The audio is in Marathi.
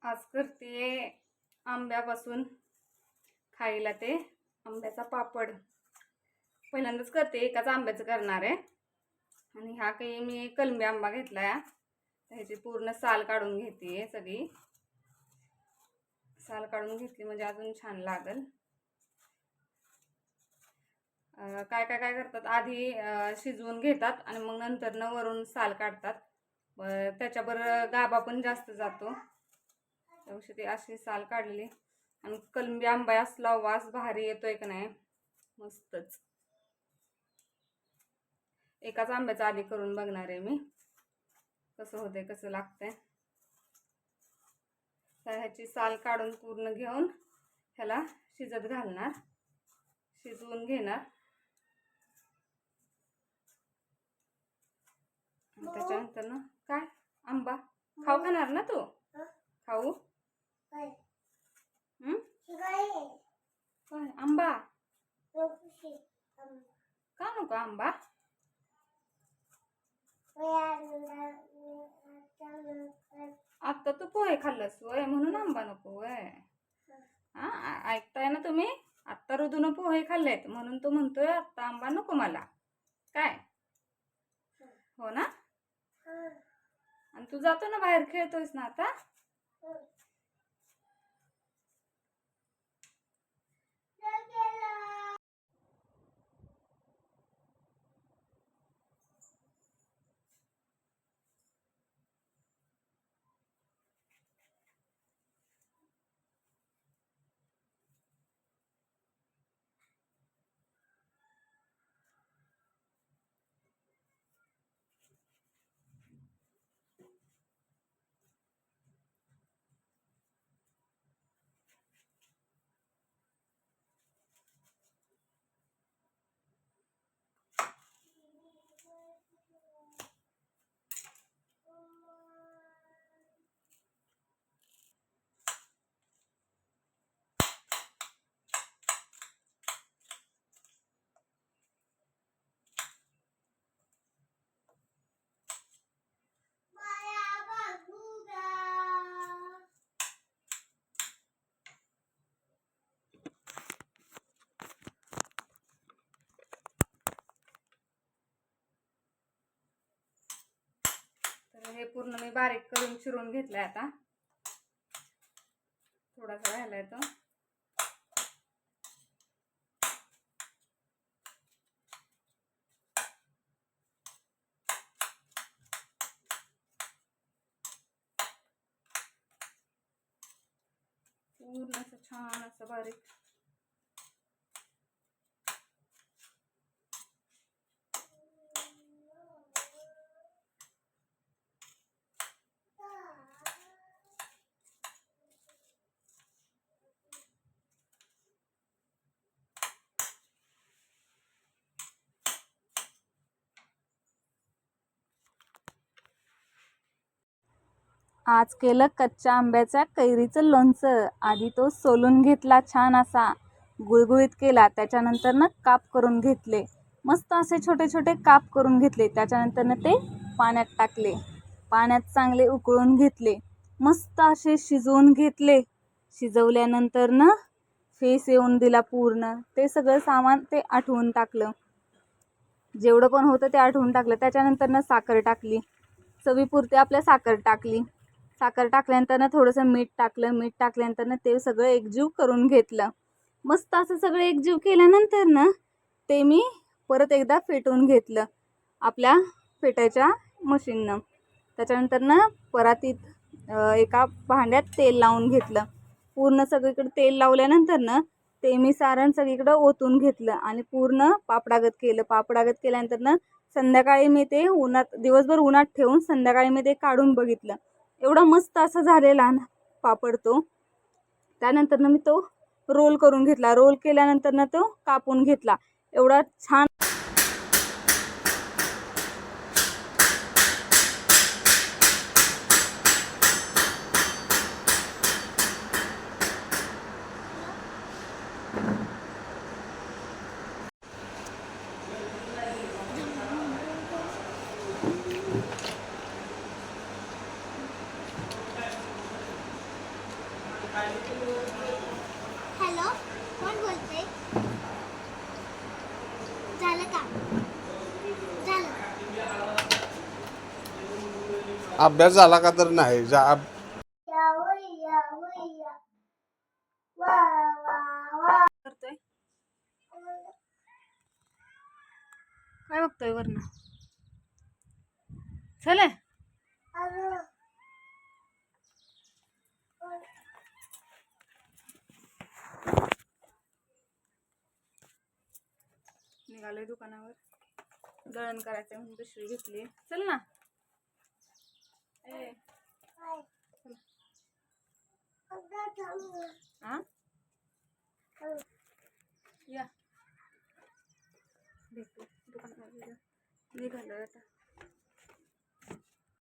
आज करते आंब्यापासून खायला ते आंब्याचा पापड. पहिल्यांदाच करते, एकाच आंब्याचं करणार आहे. आणि हा काही मी कलमी आंबा घेतलाय. ह्याची पूर्ण साल काढून घेते. सगळी साल काढून घेतली म्हणजे अजून छान लागल. काय काय काय करतात, आधी शिजवून घेतात आणि मग नंतर न वरून साल काढतात. त्याच्यावर गाभा पण जास्त जातो. त्यापेक्षा ती अशी साल काढलेली. आणि कलमी आंबा असला वास भारी येतोय का नाही, मस्तच. एकाच आंब्याचं आधी करून बघणार आहे मी, कसं होतंय कसं लागतंय. तर ह्याची साल काढून पूर्ण घेऊन ह्याला शिजत घालणार, शिजवून घेणार. त्याच्यानंतर ना काय आंबा खाऊ खाणार ना तू? खाऊ काय आंबा का नको आंबा? आता तू पोहे खाल्लंस वय म्हणून आंबा नको वय? हा, ऐकताय ना तुम्ही? आत्ता ऋतून पोहे खाल्लेत म्हणून तो म्हणतोय आत्ता आंबा नको मला. काय हो ना? आणि तू जातो ना बाहेर, खेळतोयस ना आता? तर हे पूर्ण मी बारीक करून चिरून घेतलंय. आता थोडासा राहिलाय तो. पूर्ण असं छान असं बारीक. आज केलं कच्च्या आंब्याच्या कैरीचं लोणचं. आधी तो सोलून घेतला, छान असा गुळगुळीत केला. त्याच्यानंतर ना काप करून घेतले, मस्त असे छोटे छोटे काप करून घेतले. त्याच्यानंतर ना ते पाण्यात टाकले, पाण्यात चांगले उकळून घेतले, मस्त असे शिजवून घेतले. शिजवल्यानंतर ना फेस येऊन दिला पूर्ण. ते सगळं सामान ते आठवून टाकलं, जेवढं पण होतं ते आठवून टाकलं. त्याच्यानंतर ना साखर टाकली, चवीपुरती आपल्या साखर टाकली. साखर टाकल्यानंतर ना थोडंसं मीठ टाकलं. मीठ टाकल्यानंतर ना ते सगळं एकजीव करून घेतलं. मस्त असं सगळं एकजीव केल्यानंतर ना ते मी परत एकदा फेटून घेतलं आपल्या फेटायच्या मशीननं. त्याच्यानंतर ना परातीत एका भांड्यात तेल लावून घेतलं. पूर्ण सगळीकडे तेल लावल्यानंतर ना ते मी सारण सगळीकडं ओतून घेतलं आणि पूर्ण पापडागत केलं. पापडागत केल्यानंतर ना संध्याकाळी मी ते उन्हात, दिवसभर उन्हात ठेवून संध्याकाळी मी ते काढून बघितलं. एवढा मस्त असं झालेला ना पापड तो. त्यानंतर ना मी तो रोल करून घेतला. रोल केल्यानंतर ना तो कापून घेतला. एवढा छान हॅलो, कोण बोलते? झालं का? झालं. अभ्यास झाला का तर नाही करतोय काय बघतोय वरनं? चले निघालोय दुकानावर. दळण करायचंय म्हणून पिशवी घेतली. चल ना. ए आ या भेटू दुकानावर निघालोय आता.